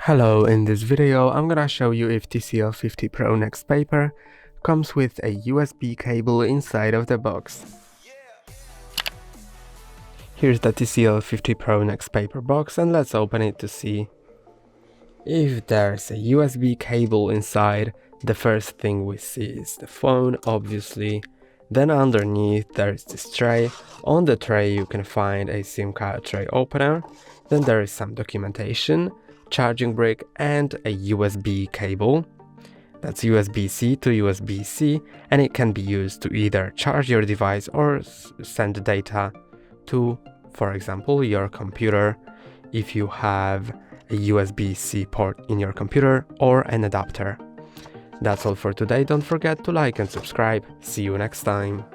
Hello, in this video I'm gonna show you if TCL 50 Pro NxtPaper comes with a USB cable inside of the box. Here's the TCL 50 Pro NxtPaper box and let's open it to see. If there's a USB cable inside, the first thing we see is the phone, obviously. Then underneath there's this tray. On the tray you can find a SIM card tray opener. Then there is some documentation, charging brick and a USB cable. That's USB-C to USB-C, and it can be used to either charge your device or send data to, for example, your computer if you have a USB-C port in your computer or an adapter. That's all for today. Don't forget to like and subscribe. See you next time.